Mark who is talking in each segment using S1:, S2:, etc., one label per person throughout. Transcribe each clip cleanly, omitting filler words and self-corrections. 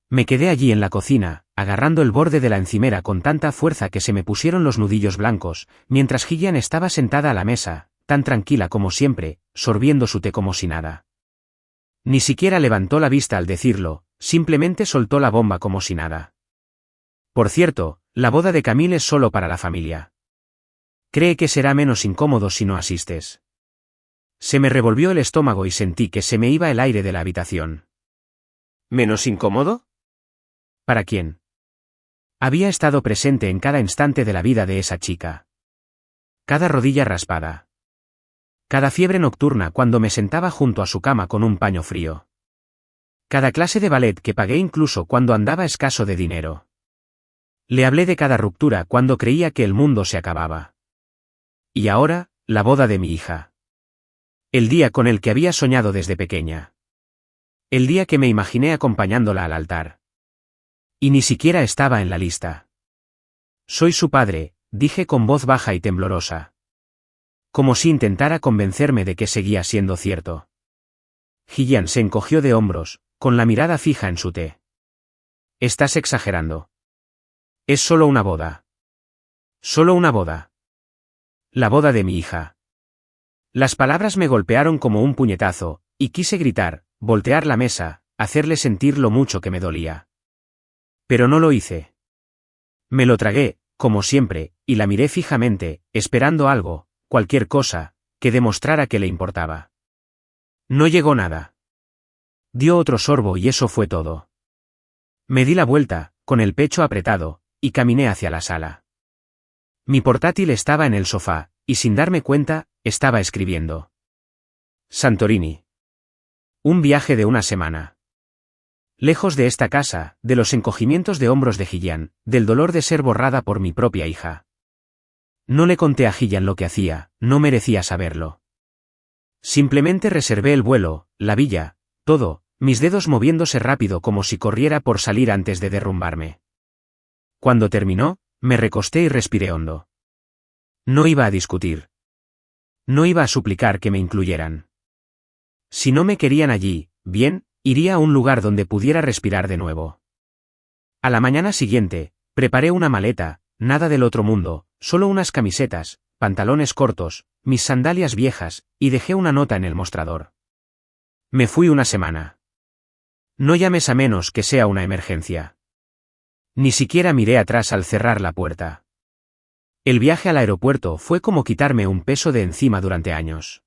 S1: Me quedé allí en la cocina, agarrando el borde de la encimera con tanta fuerza que se me pusieron los nudillos blancos, mientras Gillian estaba sentada a la mesa, tan tranquila como siempre, sorbiendo su té como si nada. Ni siquiera levantó la vista al decirlo, simplemente soltó la bomba como si nada. Por cierto, la boda de Camille es solo para la familia. Cree que será menos incómodo si no asistes. Se me revolvió el estómago y sentí que se me iba el aire de la habitación. ¿Menos incómodo? ¿Para quién? Había estado presente en cada instante de la vida de esa chica. Cada rodilla raspada. Cada fiebre nocturna cuando me sentaba junto a su cama con un paño frío. Cada clase de ballet que pagué incluso cuando andaba escaso de dinero. Le hablé de cada ruptura cuando creía que el mundo se acababa. Y ahora, la boda de mi hija. El día con el que había soñado desde pequeña. El día que me imaginé acompañándola al altar. Y ni siquiera estaba en la lista. Soy su padre, dije con voz baja y temblorosa. Como si intentara convencerme de que seguía siendo cierto. Gillian se encogió de hombros, con la mirada fija en su té. Estás exagerando. Es solo una boda. Solo una boda. La boda de mi hija. Las palabras me golpearon como un puñetazo, y quise gritar, voltear la mesa, hacerle sentir lo mucho que me dolía. Pero no lo hice. Me lo tragué, como siempre, y la miré fijamente, esperando algo, cualquier cosa, que demostrara que le importaba. No llegó nada. Dio otro sorbo y eso fue todo. Me di la vuelta, con el pecho apretado, y caminé hacia la sala. Mi portátil estaba en el sofá, y sin darme cuenta, estaba escribiendo. Santorini. Un viaje de una semana. Lejos de esta casa, de los encogimientos de hombros de Gillian, del dolor de ser borrada por mi propia hija. No le conté a Gillian lo que hacía, no merecía saberlo. Simplemente reservé el vuelo, la villa, todo, mis dedos moviéndose rápido como si corriera por salir antes de derrumbarme. Cuando terminó, me recosté y respiré hondo. No iba a discutir. No iba a suplicar que me incluyeran. Si no me querían allí, bien, iría a un lugar donde pudiera respirar de nuevo. A la mañana siguiente, preparé una maleta, nada del otro mundo, solo unas camisetas, pantalones cortos, mis sandalias viejas, y dejé una nota en el mostrador. Me fui una semana. No llames a menos que sea una emergencia. Ni siquiera miré atrás al cerrar la puerta. El viaje al aeropuerto fue como quitarme un peso de encima durante años.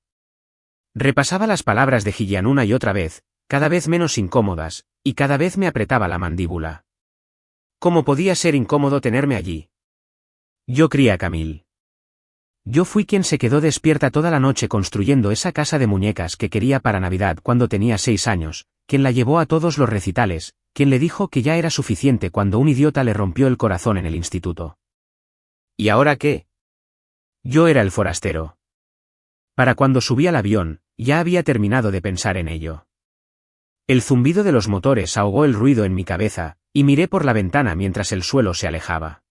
S1: Repasaba las palabras de Gillian una y otra vez, cada vez menos incómodas, y cada vez me apretaba la mandíbula. ¿Cómo podía ser incómodo tenerme allí? Yo crié a Camille. Yo fui quien se quedó despierta toda la noche construyendo esa casa de muñecas que quería para Navidad cuando tenía 6 años, quien la llevó a todos los recitales, quien le dijo que ya era suficiente cuando un idiota le rompió el corazón en el instituto. ¿Y ahora qué? Yo era el forastero. Para cuando subí al avión, ya había terminado de pensar en ello. El zumbido de los motores ahogó el ruido en mi cabeza, y miré por la ventana mientras el suelo se alejaba.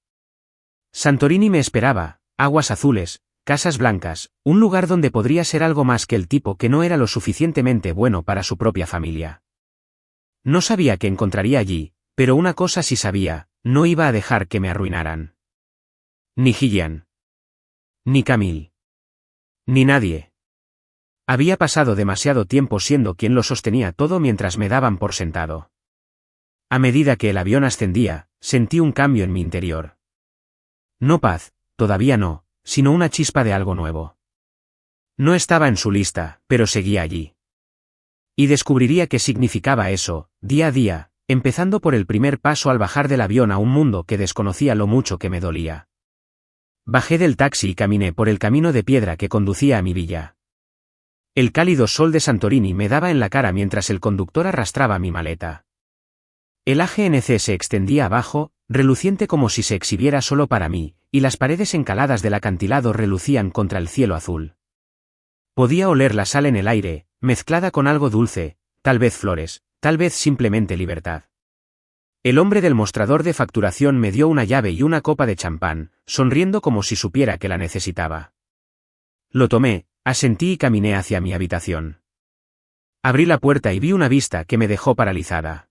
S1: Santorini me esperaba, aguas azules, casas blancas, un lugar donde podría ser algo más que el tipo que no era lo suficientemente bueno para su propia familia. No sabía qué encontraría allí, pero una cosa sí sabía, no iba a dejar que me arruinaran. Ni Gillian. Ni Camille. Ni nadie. Había pasado demasiado tiempo siendo quien lo sostenía todo mientras me daban por sentado. A medida que el avión ascendía, sentí un cambio en mi interior. No paz, todavía no, sino una chispa de algo nuevo. No estaba en su lista, pero seguía allí. Y descubriría qué significaba eso, día a día, empezando por el primer paso al bajar del avión a un mundo que desconocía lo mucho que me dolía. Bajé del taxi y caminé por el camino de piedra que conducía a mi villa. El cálido sol de Santorini me daba en la cara mientras el conductor arrastraba mi maleta. El AGNC se extendía abajo, reluciente como si se exhibiera solo para mí, y las paredes encaladas del acantilado relucían contra el cielo azul. Podía oler la sal en el aire, mezclada con algo dulce, tal vez flores, tal vez simplemente libertad. El hombre del mostrador de facturación me dio una llave y una copa de champán, sonriendo como si supiera que la necesitaba. Lo tomé, asentí y caminé hacia mi habitación. Abrí la puerta y vi una vista que me dejó paralizada.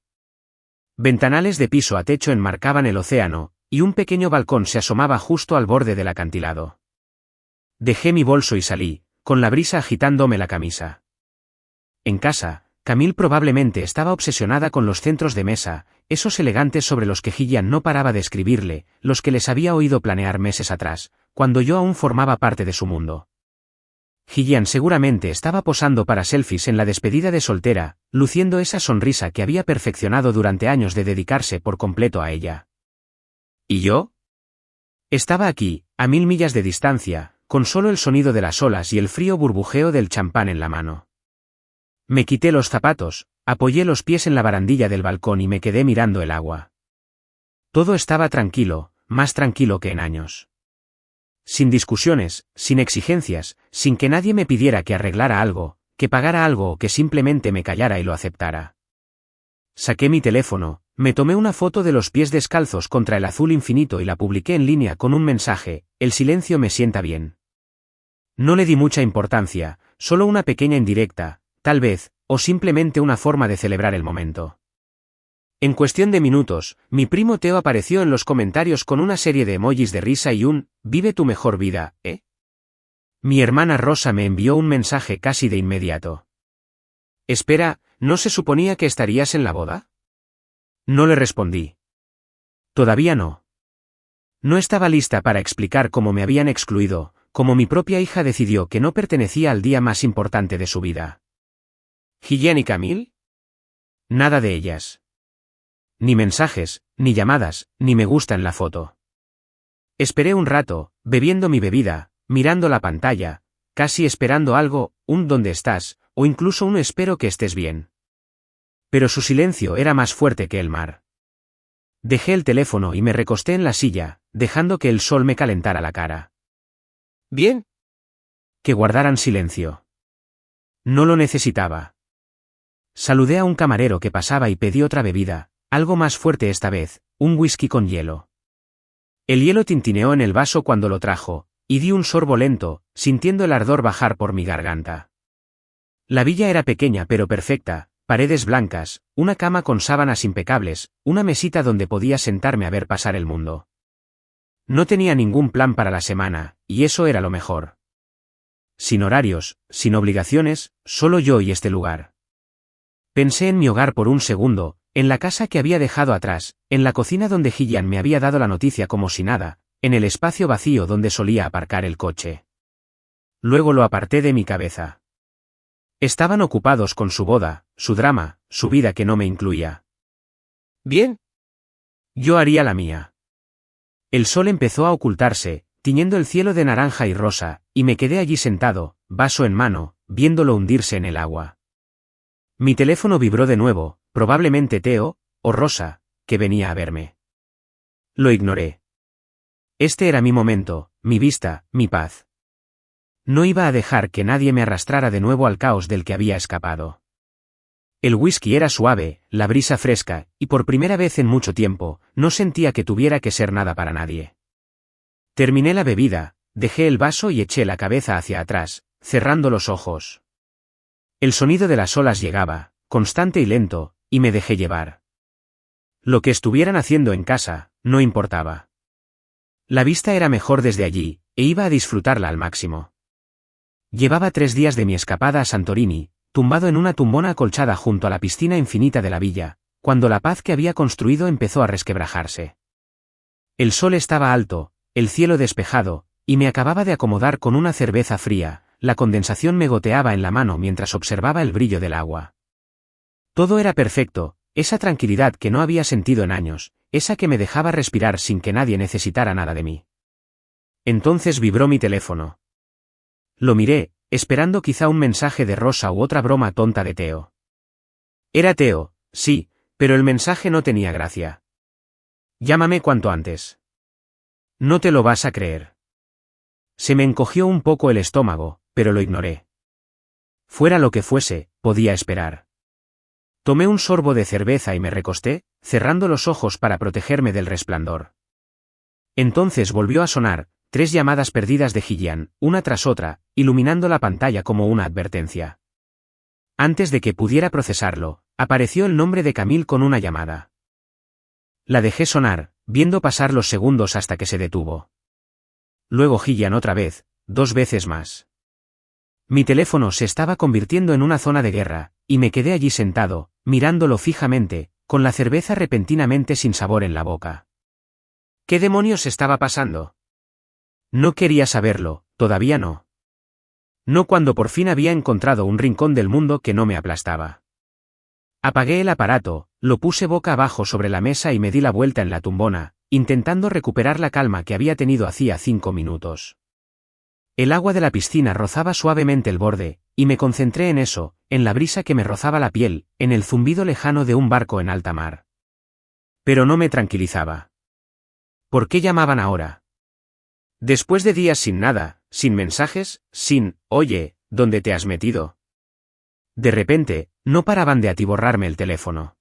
S1: Ventanales de piso a techo enmarcaban el océano, y un pequeño balcón se asomaba justo al borde del acantilado. Dejé mi bolso y salí, con la brisa agitándome la camisa. En casa, Camille probablemente estaba obsesionada con los centros de mesa, esos elegantes sobre los que Gillian no paraba de escribirle, los que les había oído planear meses atrás, cuando yo aún formaba parte de su mundo. Gillian seguramente estaba posando para selfies en la despedida de soltera, luciendo esa sonrisa que había perfeccionado durante años de dedicarse por completo a ella. ¿Y yo? Estaba aquí, a 1000 millas de distancia, con solo el sonido de las olas y el frío burbujeo del champán en la mano. Me quité los zapatos, apoyé los pies en la barandilla del balcón y me quedé mirando el agua. Todo estaba tranquilo, más tranquilo que en años. Sin discusiones, sin exigencias, sin que nadie me pidiera que arreglara algo, que pagara algo o que simplemente me callara y lo aceptara. Saqué mi teléfono, me tomé una foto de los pies descalzos contra el azul infinito y la publiqué en línea con un mensaje: el silencio me sienta bien. No le di mucha importancia, solo una pequeña indirecta, tal vez, o simplemente una forma de celebrar el momento. En cuestión de minutos, mi primo Teo apareció en los comentarios con una serie de emojis de risa y un «vive tu mejor vida, ¿eh?». Mi hermana Rosa me envió un mensaje casi de inmediato. «Espera, ¿no se suponía que estarías en la boda?». No le respondí. Todavía no. No estaba lista para explicar cómo me habían excluido, cómo mi propia hija decidió que no pertenecía al día más importante de su vida. ¿Gillian y Camille? Nada de ellas. Ni mensajes, ni llamadas, ni me gusta en la foto. Esperé un rato, bebiendo mi bebida, mirando la pantalla, casi esperando algo, un «¿dónde estás?», o incluso un «espero que estés bien». Pero su silencio era más fuerte que el mar. Dejé el teléfono y me recosté en la silla, dejando que el sol me calentara la cara. ¿Bien? Que guardaran silencio. No lo necesitaba. Saludé a un camarero que pasaba y pedí otra bebida, algo más fuerte esta vez, un whisky con hielo. El hielo tintineó en el vaso cuando lo trajo, y di un sorbo lento, sintiendo el ardor bajar por mi garganta. La villa era pequeña pero perfecta, paredes blancas, una cama con sábanas impecables, una mesita donde podía sentarme a ver pasar el mundo. No tenía ningún plan para la semana, y eso era lo mejor. Sin horarios, sin obligaciones, solo yo y este lugar. Pensé en mi hogar por un segundo, en la casa que había dejado atrás, en la cocina donde Gillian me había dado la noticia como si nada, en el espacio vacío donde solía aparcar el coche. Luego lo aparté de mi cabeza. Estaban ocupados con su boda, su drama, su vida que no me incluía. Bien. Yo haría la mía. El sol empezó a ocultarse, tiñendo el cielo de naranja y rosa, y me quedé allí sentado, vaso en mano, viéndolo hundirse en el agua. Mi teléfono vibró de nuevo, probablemente Teo, o Rosa, que venía a verme. Lo ignoré. Este era mi momento, mi vista, mi paz. No iba a dejar que nadie me arrastrara de nuevo al caos del que había escapado. El whisky era suave, la brisa fresca, y por primera vez en mucho tiempo, no sentía que tuviera que ser nada para nadie. Terminé la bebida, dejé el vaso y eché la cabeza hacia atrás, cerrando los ojos. El sonido de las olas llegaba, constante y lento, y me dejé llevar. Lo que estuvieran haciendo en casa, no importaba. La vista era mejor desde allí, e iba a disfrutarla al máximo. Llevaba 3 días de mi escapada a Santorini, tumbado en una tumbona acolchada junto a la piscina infinita de la villa, cuando la paz que había construido empezó a resquebrajarse. El sol estaba alto, el cielo despejado, y me acababa de acomodar con una cerveza fría. La condensación me goteaba en la mano mientras observaba el brillo del agua. Todo era perfecto, esa tranquilidad que no había sentido en años, esa que me dejaba respirar sin que nadie necesitara nada de mí. Entonces vibró mi teléfono. Lo miré, esperando quizá un mensaje de Rosa u otra broma tonta de Teo. Era Teo, sí, pero el mensaje no tenía gracia. Llámame cuanto antes. No te lo vas a creer. Se me encogió un poco el estómago, pero lo ignoré. Fuera lo que fuese, podía esperar. Tomé un sorbo de cerveza y me recosté, cerrando los ojos para protegerme del resplandor. Entonces volvió a sonar, 3 llamadas perdidas de Gillian, una tras otra, iluminando la pantalla como una advertencia. Antes de que pudiera procesarlo, apareció el nombre de Camille con una llamada. La dejé sonar, viendo pasar los segundos hasta que se detuvo. Luego Gillian otra vez, 2 veces más. Mi teléfono se estaba convirtiendo en una zona de guerra, y me quedé allí sentado, mirándolo fijamente, con la cerveza repentinamente sin sabor en la boca. ¿Qué demonios estaba pasando? No quería saberlo, todavía no. No cuando por fin había encontrado un rincón del mundo que no me aplastaba. Apagué el aparato, lo puse boca abajo sobre la mesa y me di la vuelta en la tumbona, intentando recuperar la calma que había tenido hacía 5 minutos. El agua de la piscina rozaba suavemente el borde, y me concentré en eso, en la brisa que me rozaba la piel, en el zumbido lejano de un barco en alta mar. Pero no me tranquilizaba. ¿Por qué llamaban ahora? Después de días sin nada, sin mensajes, sin, oye, ¿dónde te has metido? De repente, no paraban de atiborrarme el teléfono.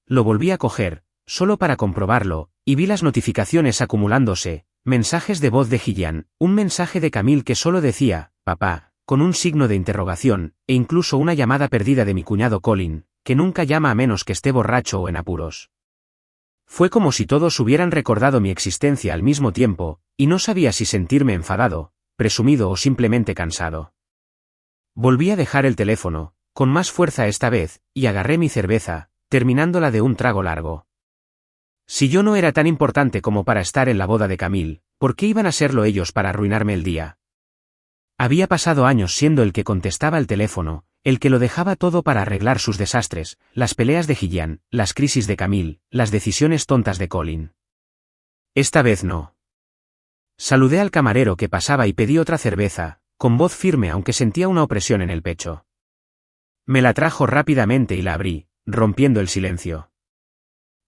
S1: Lo volví a coger, solo para comprobarlo, y vi las notificaciones acumulándose, mensajes de voz de Gillian, un mensaje de Camille que solo decía, papá, con un signo de interrogación, e incluso una llamada perdida de mi cuñado Colin, que nunca llama a menos que esté borracho o en apuros. Fue como si todos hubieran recordado mi existencia al mismo tiempo, y no sabía si sentirme enfadado, presumido o simplemente cansado. Volví a dejar el teléfono, con más fuerza esta vez, y agarré mi cerveza, terminándola de un trago largo. Si yo no era tan importante como para estar en la boda de Camille, ¿por qué iban a serlo ellos para arruinarme el día? Había pasado años siendo el que contestaba el teléfono, el que lo dejaba todo para arreglar sus desastres, las peleas de Gillian, las crisis de Camille, las decisiones tontas de Colin. Esta vez no. Saludé al camarero que pasaba y pedí otra cerveza, con voz firme aunque sentía una opresión en el pecho. Me la trajo rápidamente y la abrí, rompiendo el silencio.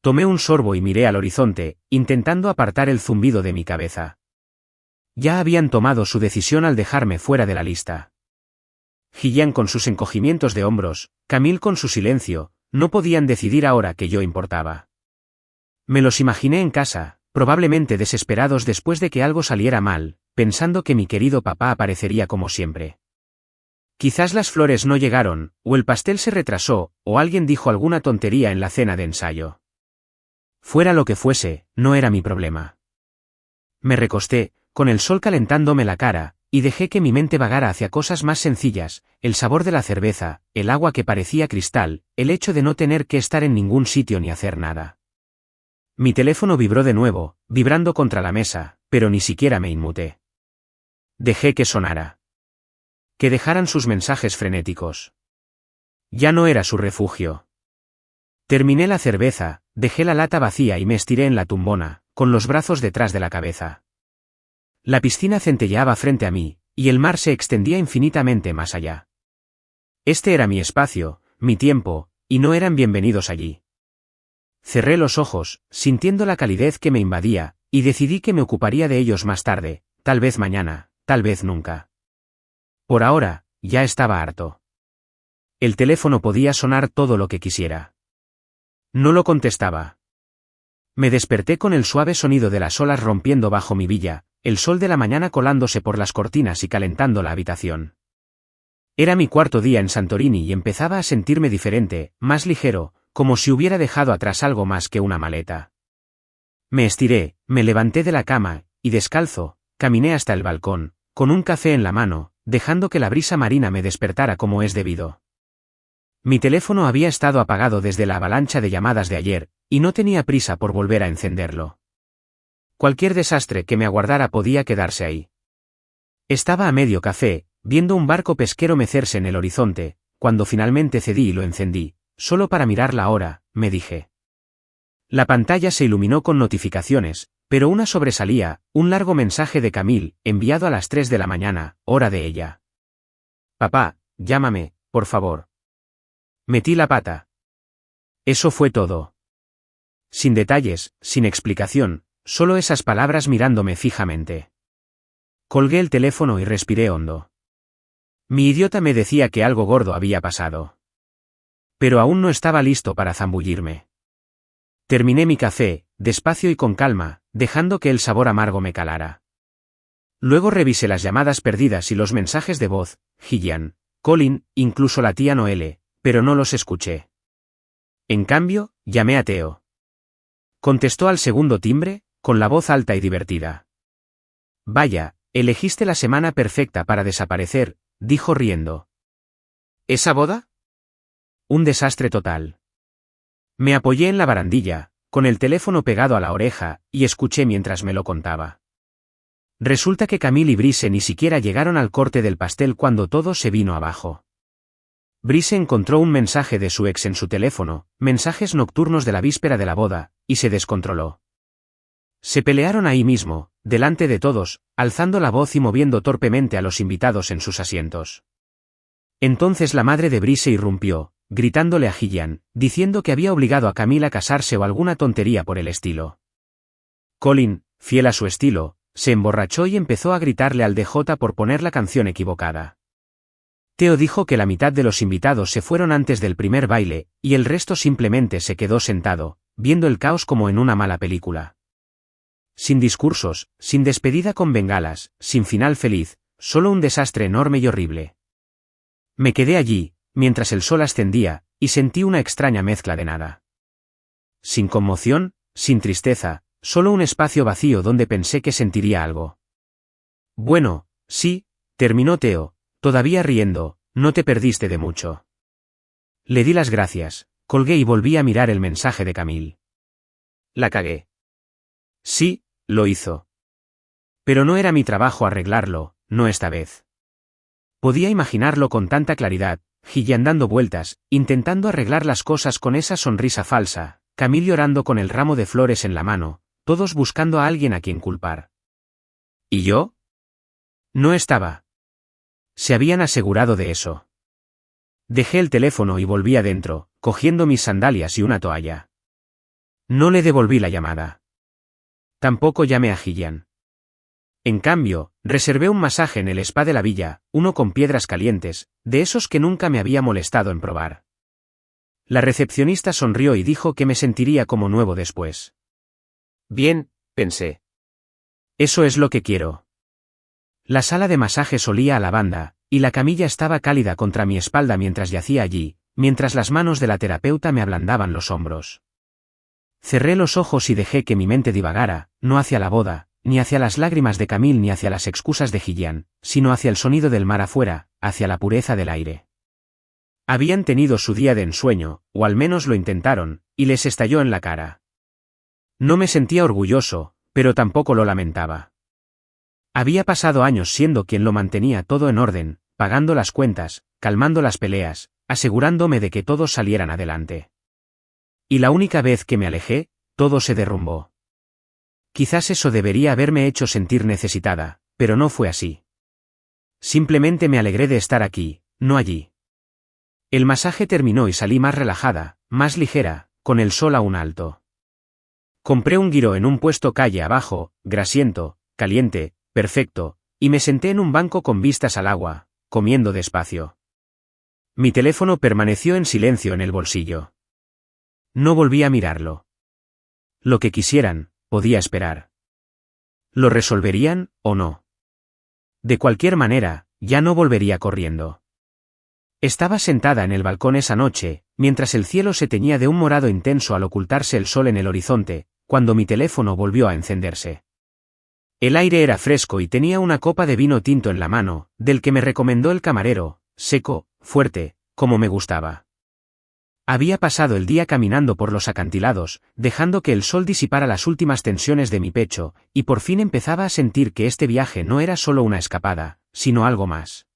S1: Tomé un sorbo y miré al horizonte, intentando apartar el zumbido de mi cabeza. Ya habían tomado su decisión al dejarme fuera de la lista. Gillian con sus encogimientos de hombros, Camille con su silencio, no podían decidir ahora que yo importaba. Me los imaginé en casa, probablemente desesperados después de que algo saliera mal, pensando que mi querido papá aparecería como siempre. Quizás las flores no llegaron, o el pastel se retrasó, o alguien dijo alguna tontería en la cena de ensayo. Fuera lo que fuese, no era mi problema. Me recosté, con el sol calentándome la cara, y dejé que mi mente vagara hacia cosas más sencillas, el sabor de la cerveza, el agua que parecía cristal, el hecho de no tener que estar en ningún sitio ni hacer nada. Mi teléfono vibró de nuevo, vibrando contra la mesa, pero ni siquiera me inmuté. Dejé que sonara. Que dejaran sus mensajes frenéticos. Ya no era su refugio. Terminé la cerveza, dejé la lata vacía y me estiré en la tumbona, con los brazos detrás de la cabeza. La piscina centelleaba frente a mí, y el mar se extendía infinitamente más allá. Este era mi espacio, mi tiempo, y no eran bienvenidos allí. Cerré los ojos, sintiendo la calidez que me invadía, y decidí que me ocuparía de ellos más tarde, tal vez mañana, tal vez nunca. Por ahora, ya estaba harto. El teléfono podía sonar todo lo que quisiera. No lo contestaba. Me desperté con el suave sonido de las olas rompiendo bajo mi villa, el sol de la mañana colándose por las cortinas y calentando la habitación. Era mi 4º día en Santorini y empezaba a sentirme diferente, más ligero, como si hubiera dejado atrás algo más que una maleta. Me estiré, me levanté de la cama, y descalzo, caminé hasta el balcón, con un café en la mano, dejando que la brisa marina me despertara como es debido. Mi teléfono había estado apagado desde la avalancha de llamadas de ayer, y no tenía prisa por volver a encenderlo. Cualquier desastre que me aguardara podía quedarse ahí. Estaba a medio café, viendo un barco pesquero mecerse en el horizonte, cuando finalmente cedí y lo encendí, solo para mirar la hora, me dije. La pantalla se iluminó con notificaciones, pero una sobresalía, un largo mensaje de Camille, enviado a las 3 de la mañana, hora de ella. Papá, llámame, por favor. Metí la pata. Eso fue todo. Sin detalles, sin explicación, solo esas palabras mirándome fijamente. Colgué el teléfono y respiré hondo. Mi idiota me decía que algo gordo había pasado. Pero aún no estaba listo para zambullirme. Terminé mi café, despacio y con calma, dejando que el sabor amargo me calara. Luego revisé las llamadas perdidas y los mensajes de voz, Gillian, Colin, incluso la tía Noelle, pero no los escuché. En cambio, llamé a Theo. Contestó al segundo timbre, con la voz alta y divertida. Vaya, elegiste la semana perfecta para desaparecer, dijo riendo. ¿Esa boda? Un desastre total. Me apoyé en la barandilla, con el teléfono pegado a la oreja, y escuché mientras me lo contaba. Resulta que Camille y Brice ni siquiera llegaron al corte del pastel cuando todo se vino abajo. Brice encontró un mensaje de su ex en su teléfono, mensajes nocturnos de la víspera de la boda, y se descontroló. Se pelearon ahí mismo, delante de todos, alzando la voz y moviendo torpemente a los invitados en sus asientos. Entonces la madre de Brice irrumpió, gritándole a Gillian, diciendo que había obligado a Camille a casarse o alguna tontería por el estilo. Colin, fiel a su estilo, se emborrachó y empezó a gritarle al DJ por poner la canción equivocada. Theo dijo que la mitad de los invitados se fueron antes del primer baile, y el resto simplemente se quedó sentado, viendo el caos como en una mala película. Sin discursos, sin despedida con bengalas, sin final feliz, solo un desastre enorme y horrible. Me quedé allí, mientras el sol ascendía, y sentí una extraña mezcla de nada. Sin conmoción, sin tristeza, solo un espacio vacío donde pensé que sentiría algo. Bueno, sí, terminó Theo, todavía riendo, no te perdiste de mucho. Le di las gracias, colgué y volví a mirar el mensaje de Camille. La cagué. Sí, lo hizo. Pero no era mi trabajo arreglarlo, no esta vez. Podía imaginarlo con tanta claridad, Gillian dando vueltas, intentando arreglar las cosas con esa sonrisa falsa, Camille llorando con el ramo de flores en la mano, todos buscando a alguien a quien culpar. ¿Y yo? No estaba. Se habían asegurado de eso. Dejé el teléfono y volví adentro, cogiendo mis sandalias y una toalla. No le devolví la llamada. Tampoco llamé a Gillian. En cambio, reservé un masaje en el spa de la villa, uno con piedras calientes, de esos que nunca me había molestado en probar. La recepcionista sonrió y dijo que me sentiría como nuevo después. Bien, pensé. Eso es lo que quiero. La sala de masajes olía a lavanda, y la camilla estaba cálida contra mi espalda mientras yacía allí, mientras las manos de la terapeuta me ablandaban los hombros. Cerré los ojos y dejé que mi mente divagara, no hacia la boda, ni hacia las lágrimas de Camille ni hacia las excusas de Gillian, sino hacia el sonido del mar afuera, hacia la pureza del aire. Habían tenido su día de ensueño, o al menos lo intentaron, y les estalló en la cara. No me sentía orgulloso, pero tampoco lo lamentaba. Había pasado años siendo quien lo mantenía todo en orden, pagando las cuentas, calmando las peleas, asegurándome de que todos salieran adelante. Y la única vez que me alejé, todo se derrumbó. Quizás eso debería haberme hecho sentir necesitada, pero no fue así. Simplemente me alegré de estar aquí, no allí. El masaje terminó y salí más relajada, más ligera, con el sol aún alto. Compré un gyro en un puesto calle abajo, grasiento, caliente, perfecto, y me senté en un banco con vistas al agua, comiendo despacio. Mi teléfono permaneció en silencio en el bolsillo. No volví a mirarlo. Lo que quisieran, podía esperar. ¿Lo resolverían, o no? De cualquier manera, ya no volvería corriendo. Estaba sentada en el balcón esa noche, mientras el cielo se teñía de un morado intenso al ocultarse el sol en el horizonte, cuando mi teléfono volvió a encenderse. El aire era fresco y tenía una copa de vino tinto en la mano, del que me recomendó el camarero, seco, fuerte, como me gustaba. Había pasado el día caminando por los acantilados, dejando que el sol disipara las últimas tensiones de mi pecho, y por fin empezaba a sentir que este viaje no era solo una escapada, sino algo más.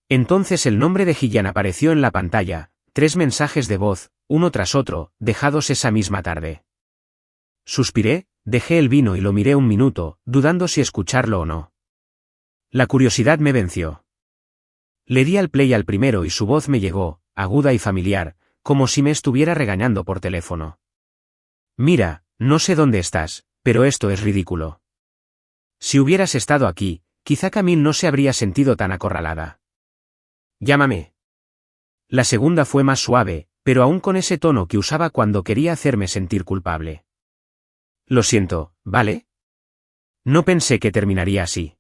S1: Entonces el nombre de Gillian apareció en la pantalla, 3 mensajes de voz, uno tras otro, dejados esa misma tarde. Suspiré, dejé el vino y lo miré un minuto, dudando si escucharlo o no. La curiosidad me venció. Le di al play al primero y su voz me llegó, aguda y familiar, como si me estuviera regañando por teléfono. Mira, no sé dónde estás, pero esto es ridículo. Si hubieras estado aquí, quizá Camille no se habría sentido tan acorralada. Llámame. La segunda fue más suave, pero aún con ese tono que usaba cuando quería hacerme sentir culpable. Lo siento, ¿vale? No pensé que terminaría así.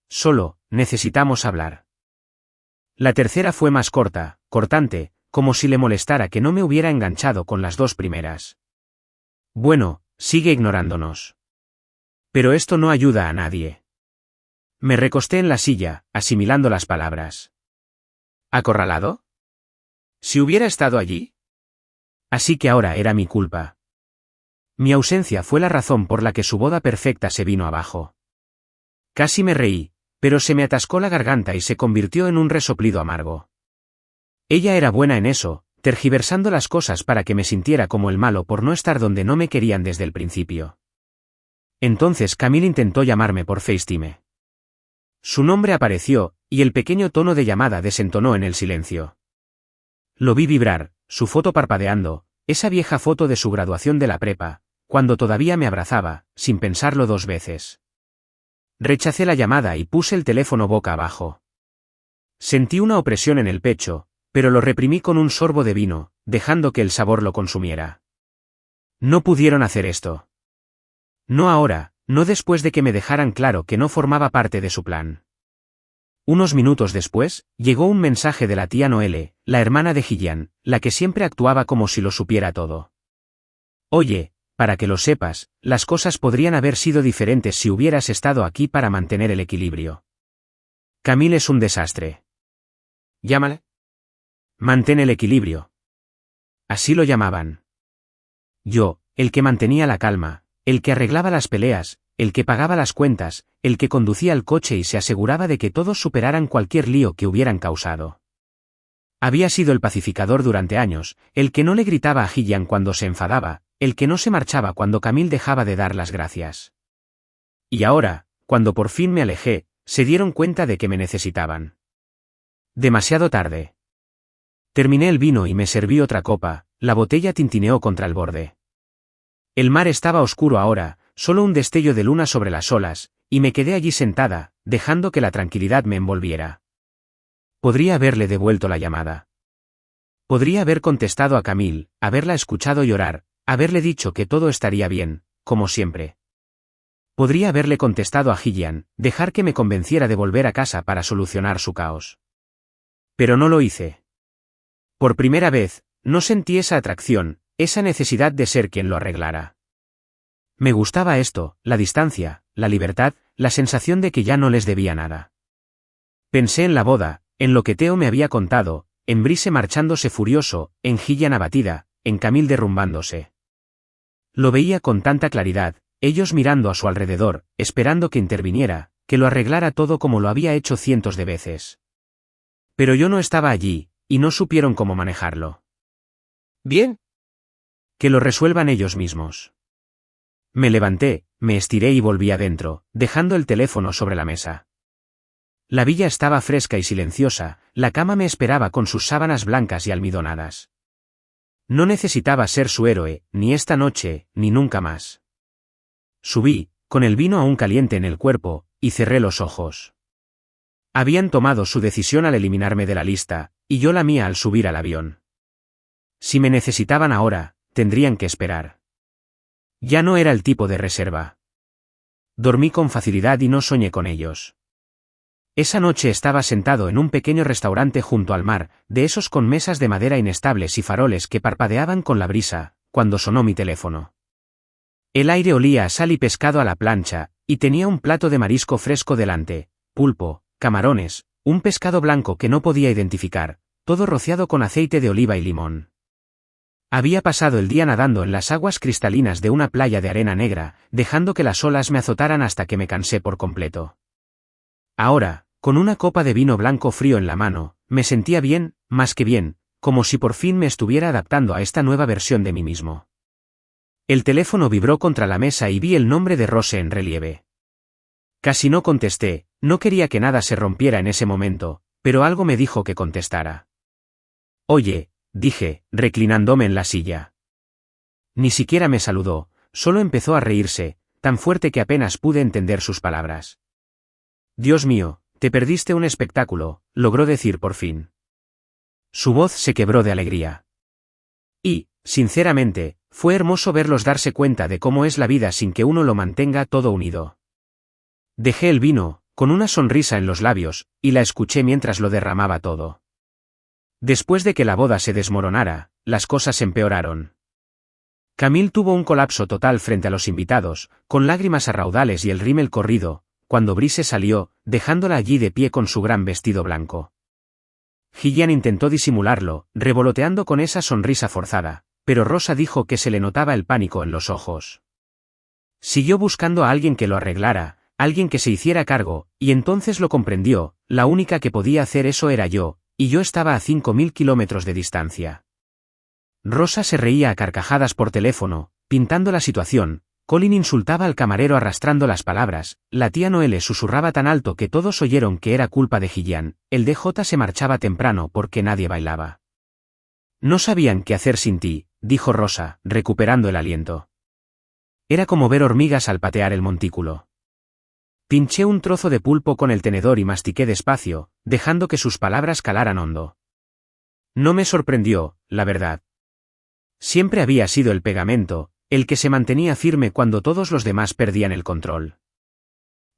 S1: Solo, necesitamos hablar. La tercera fue más corta, cortante, como si le molestara que no me hubiera enganchado con las 2 primeras. Bueno, sigue ignorándonos. Pero esto no ayuda a nadie. Me recosté en la silla, asimilando las palabras. ¿Acorralado? Si hubiera estado allí. Así que ahora era mi culpa. Mi ausencia fue la razón por la que su boda perfecta se vino abajo. Casi me reí, pero se me atascó la garganta y se convirtió en un resoplido amargo. Ella era buena en eso, tergiversando las cosas para que me sintiera como el malo por no estar donde no me querían desde el principio. Entonces Camille intentó llamarme por FaceTime. Su nombre apareció, y el pequeño tono de llamada desentonó en el silencio. Lo vi vibrar, su foto parpadeando, esa vieja foto de su graduación de la prepa, cuando todavía me abrazaba, sin pensarlo 2 veces. Rechacé la llamada y puse el teléfono boca abajo. Sentí una opresión en el pecho, pero lo reprimí con un sorbo de vino, dejando que el sabor lo consumiera. No pudieron hacer esto. No ahora, no después de que me dejaran claro que no formaba parte de su plan. Unos minutos después, llegó un mensaje de la tía Noelle, la hermana de Gillian, la que siempre actuaba como si lo supiera todo. Oye, para que lo sepas, las cosas podrían haber sido diferentes si hubieras estado aquí para mantener el equilibrio. Camille es un desastre. Llámale. Mantén el equilibrio. Así lo llamaban. Yo, el que mantenía la calma, el que arreglaba las peleas, el que pagaba las cuentas, el que conducía el coche y se aseguraba de que todos superaran cualquier lío que hubieran causado. Había sido el pacificador durante años, el que no le gritaba a Gillian cuando se enfadaba, el que no se marchaba cuando Camille dejaba de dar las gracias. Y ahora, cuando por fin me alejé, se dieron cuenta de que me necesitaban. Demasiado tarde. Terminé el vino y me serví otra copa, la botella tintineó contra el borde. El mar estaba oscuro ahora, solo un destello de luna sobre las olas, y me quedé allí sentada, dejando que la tranquilidad me envolviera. Podría haberle devuelto la llamada. Podría haber contestado a Camille, haberla escuchado llorar, haberle dicho que todo estaría bien, como siempre. Podría haberle contestado a Gillian, dejar que me convenciera de volver a casa para solucionar su caos. Pero no lo hice. Por primera vez, no sentí esa atracción, esa necesidad de ser quien lo arreglara. Me gustaba esto, la distancia, la libertad, la sensación de que ya no les debía nada. Pensé en la boda, en lo que Theo me había contado, en Brice marchándose furioso, en Gillian abatida, en Camille derrumbándose. Lo veía con tanta claridad, ellos mirando a su alrededor, esperando que interviniera, que lo arreglara todo como lo había hecho cientos de veces. Pero yo no estaba allí, y no supieron cómo manejarlo. Bien. Que lo resuelvan ellos mismos. Me levanté, me estiré y volví adentro, dejando el teléfono sobre la mesa. La villa estaba fresca y silenciosa, la cama me esperaba con sus sábanas blancas y almidonadas. No necesitaba ser su héroe, ni esta noche, ni nunca más. Subí, con el vino aún caliente en el cuerpo, y cerré los ojos. Habían tomado su decisión al eliminarme de la lista, y yo la mía al subir al avión. Si me necesitaban ahora, tendrían que esperar. Ya no era el tipo de reserva. Dormí con facilidad y no soñé con ellos. Esa noche estaba sentado en un pequeño restaurante junto al mar, de esos con mesas de madera inestables y faroles que parpadeaban con la brisa, cuando sonó mi teléfono. El aire olía a sal y pescado a la plancha, y tenía un plato de marisco fresco delante, pulpo, camarones, un pescado blanco que no podía identificar, todo rociado con aceite de oliva y limón. Había pasado el día nadando en las aguas cristalinas de una playa de arena negra, dejando que las olas me azotaran hasta que me cansé por completo. Ahora, con una copa de vino blanco frío en la mano, me sentía bien, más que bien, como si por fin me estuviera adaptando a esta nueva versión de mí mismo. El teléfono vibró contra la mesa y vi el nombre de Rose en relieve. Casi no contesté, no quería que nada se rompiera en ese momento, pero algo me dijo que contestara. Oye, dije, reclinándome en la silla. Ni siquiera me saludó, solo empezó a reírse, tan fuerte que apenas pude entender sus palabras. Dios mío, te perdiste un espectáculo, logró decir por fin. Su voz se quebró de alegría. Y, sinceramente, fue hermoso verlos darse cuenta de cómo es la vida sin que uno lo mantenga todo unido. Dejé el vino, con una sonrisa en los labios, y la escuché mientras lo derramaba todo. Después de que la boda se desmoronara, las cosas empeoraron. Camille tuvo un colapso total frente a los invitados, con lágrimas a raudales y el rímel corrido, cuando Brice salió, dejándola allí de pie con su gran vestido blanco. Gillian intentó disimularlo, revoloteando con esa sonrisa forzada, pero Rosa dijo que se le notaba el pánico en los ojos. Siguió buscando a alguien que lo arreglara, alguien que se hiciera cargo, y entonces lo comprendió, la única que podía hacer eso era yo, y yo estaba a 5.000 kilómetros de distancia. Rosa se reía a carcajadas por teléfono, pintando la situación. Colin insultaba al camarero arrastrando las palabras, la tía Noelle susurraba tan alto que todos oyeron que era culpa de Gillian, el DJ se marchaba temprano porque nadie bailaba. No sabían qué hacer sin ti, dijo Rosa, recuperando el aliento. Era como ver hormigas al patear el montículo. Pinché un trozo de pulpo con el tenedor y mastiqué despacio, dejando que sus palabras calaran hondo. No me sorprendió, la verdad. Siempre había sido el pegamento, el que se mantenía firme cuando todos los demás perdían el control.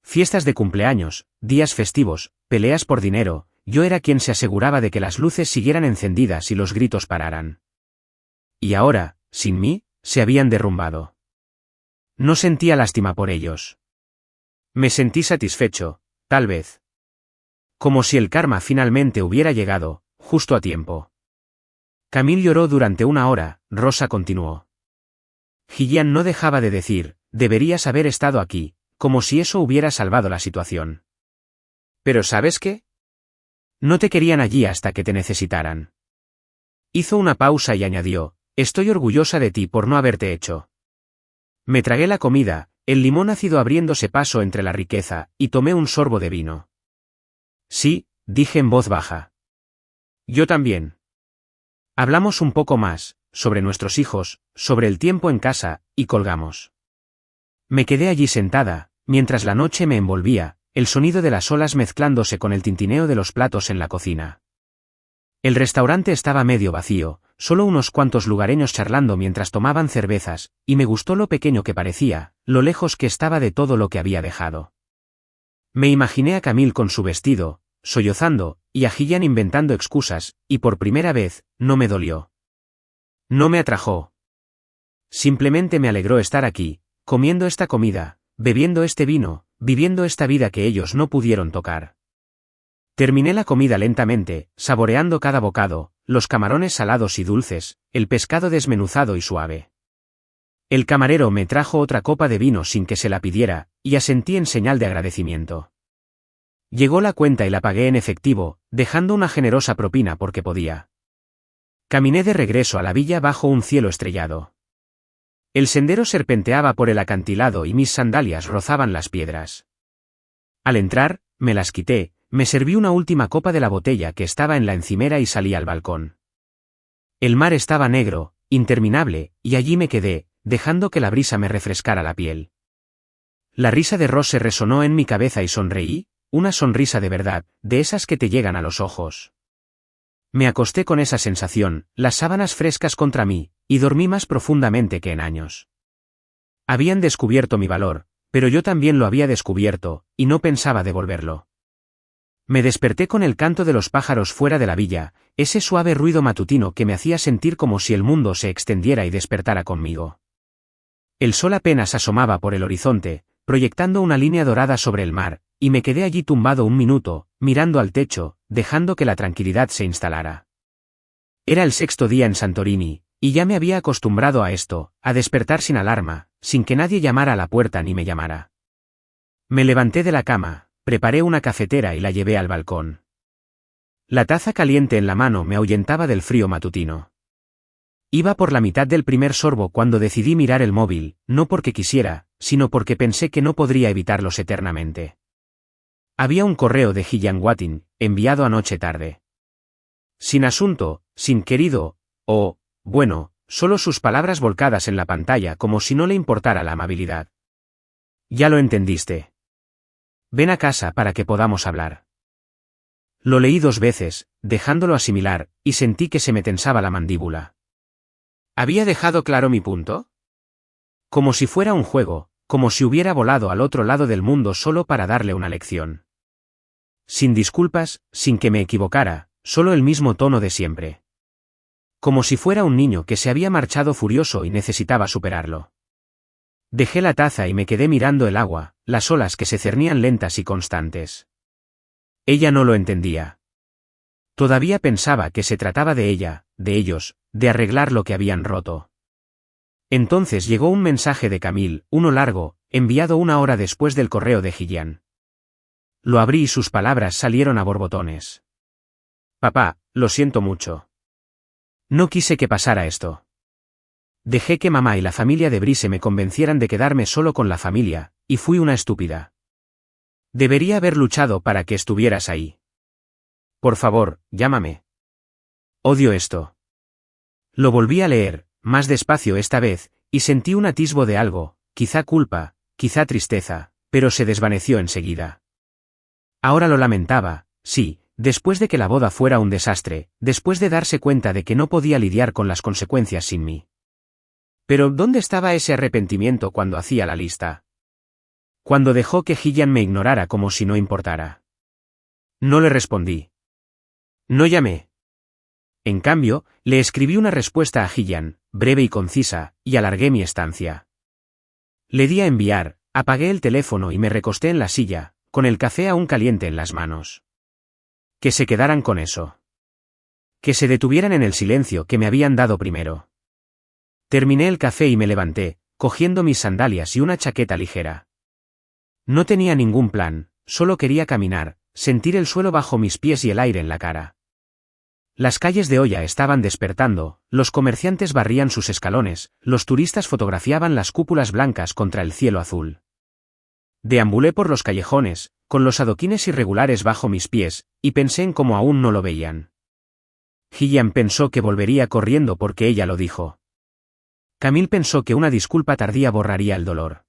S1: Fiestas de cumpleaños, días festivos, peleas por dinero, yo era quien se aseguraba de que las luces siguieran encendidas y los gritos pararan. Y ahora, sin mí, se habían derrumbado. No sentía lástima por ellos. Me sentí satisfecho, tal vez. Como si el karma finalmente hubiera llegado, justo a tiempo. Camille lloró durante 1 hora, Rosa continuó. Gillian no dejaba de decir, deberías haber estado aquí, como si eso hubiera salvado la situación. ¿Pero sabes qué? No te querían allí hasta que te necesitaran. Hizo una pausa y añadió, estoy orgullosa de ti por no haberte hecho. Me tragué la comida, el limón ácido abriéndose paso entre la riqueza, y tomé un sorbo de vino. Sí, dije en voz baja. Yo también. Hablamos un poco más, sobre nuestros hijos, sobre el tiempo en casa, y colgamos. Me quedé allí sentada, mientras la noche me envolvía, el sonido de las olas mezclándose con el tintineo de los platos en la cocina. El restaurante estaba medio vacío, solo unos cuantos lugareños charlando mientras tomaban cervezas, y me gustó lo pequeño que parecía, lo lejos que estaba de todo lo que había dejado. Me imaginé a Camille con su vestido, sollozando, y a Gillian inventando excusas, y por primera vez, no me dolió. No me atrajo. Simplemente me alegró estar aquí, comiendo esta comida, bebiendo este vino, viviendo esta vida que ellos no pudieron tocar. Terminé la comida lentamente, saboreando cada bocado, los camarones salados y dulces, el pescado desmenuzado y suave. El camarero me trajo otra copa de vino sin que se la pidiera, y asentí en señal de agradecimiento. Llegó la cuenta y la pagué en efectivo, dejando una generosa propina porque podía. Caminé de regreso a la villa bajo un cielo estrellado. El sendero serpenteaba por el acantilado y mis sandalias rozaban las piedras. Al entrar, me las quité, me serví una última copa de la botella que estaba en la encimera y salí al balcón. El mar estaba negro, interminable, y allí me quedé, dejando que la brisa me refrescara la piel. La risa de Rose resonó en mi cabeza y sonreí, una sonrisa de verdad, de esas que te llegan a los ojos. Me acosté con esa sensación, las sábanas frescas contra mí, y dormí más profundamente que en años. Habían descubierto mi valor, pero yo también lo había descubierto, y no pensaba devolverlo. Me desperté con el canto de los pájaros fuera de la villa, ese suave ruido matutino que me hacía sentir como si el mundo se extendiera y despertara conmigo. El sol apenas asomaba por el horizonte, proyectando una línea dorada sobre el mar, y me quedé allí tumbado un minuto, mirando al techo, dejando que la tranquilidad se instalara. Era el 6º día en Santorini, y ya me había acostumbrado a esto, a despertar sin alarma, sin que nadie llamara a la puerta ni me llamara. Me levanté de la cama, preparé una cafetera y la llevé al balcón. La taza caliente en la mano me ahuyentaba del frío matutino. Iba por la mitad del primer sorbo cuando decidí mirar el móvil, no porque quisiera, sino porque pensé que no podría evitarlos eternamente. Había un correo de Gillian Wattin, enviado anoche tarde. Sin asunto, sin querido, o, bueno, solo sus palabras volcadas en la pantalla como si no le importara la amabilidad. Ya lo entendiste. Ven a casa para que podamos hablar. Lo leí 2 veces, dejándolo asimilar, y sentí que se me tensaba la mandíbula. ¿Había dejado claro mi punto? Como si fuera un juego, como si hubiera volado al otro lado del mundo solo para darle una lección. Sin disculpas, sin que me equivocara, solo el mismo tono de siempre. como si fuera un niño que se había marchado furioso y necesitaba superarlo. Dejé la taza y me quedé mirando el agua, las olas que se cernían lentas y constantes. Ella no lo entendía. Todavía pensaba que se trataba de ella, de ellos, de arreglar lo que habían roto. Entonces llegó un mensaje de Camille, uno largo, enviado 1 hora después del correo de Gillian. Lo abrí y sus palabras salieron a borbotones. Papá, lo siento mucho. No quise que pasara esto. Dejé que mamá y la familia de Brice me convencieran de quedarme solo con la familia, y fui una estúpida. Debería haber luchado para que estuvieras ahí. Por favor, llámame. Odio esto. Lo volví a leer, más despacio esta vez, y sentí un atisbo de algo, quizá culpa, quizá tristeza, pero se desvaneció enseguida. Ahora lo lamentaba, sí, después de que la boda fuera un desastre, después de darse cuenta de que no podía lidiar con las consecuencias sin mí. Pero ¿dónde estaba ese arrepentimiento cuando hacía la lista? Cuando dejó que Gillian me ignorara como si no importara. No le respondí. No llamé. En cambio, le escribí una respuesta a Gillian, breve y concisa, y alargué mi estancia. Le di a enviar, apagué el teléfono y me recosté en la silla, con el café aún caliente en las manos. Que se quedaran con eso. Que se detuvieran en el silencio que me habían dado primero. Terminé el café y me levanté, cogiendo mis sandalias y una chaqueta ligera. No tenía ningún plan, solo quería caminar, sentir el suelo bajo mis pies y el aire en la cara. Las calles de Oya estaban despertando, los comerciantes barrían sus escalones, los turistas fotografiaban las cúpulas blancas contra el cielo azul. Deambulé por los callejones, con los adoquines irregulares bajo mis pies, y pensé en cómo aún no lo veían. Gillian pensó que volvería corriendo porque ella lo dijo. Camille pensó que una disculpa tardía borraría el dolor.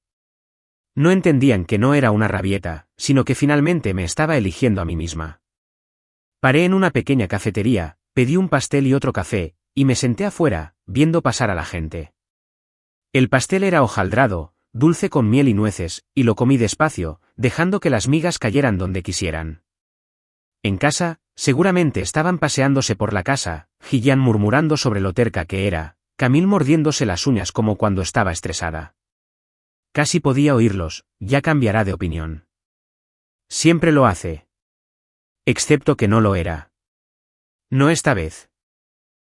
S1: No entendían que no era una rabieta, sino que finalmente me estaba eligiendo a mí misma. Paré en una pequeña cafetería, pedí un pastel y otro café, y me senté afuera, viendo pasar a la gente. El pastel era hojaldrado, dulce con miel y nueces, y lo comí despacio, dejando que las migas cayeran donde quisieran. En casa, seguramente estaban paseándose por la casa, Gillian murmurando sobre lo terca que era, Camille mordiéndose las uñas como cuando estaba estresada. Casi podía oírlos, ya cambiará de opinión. Siempre lo hace. Excepto que no lo era. No esta vez.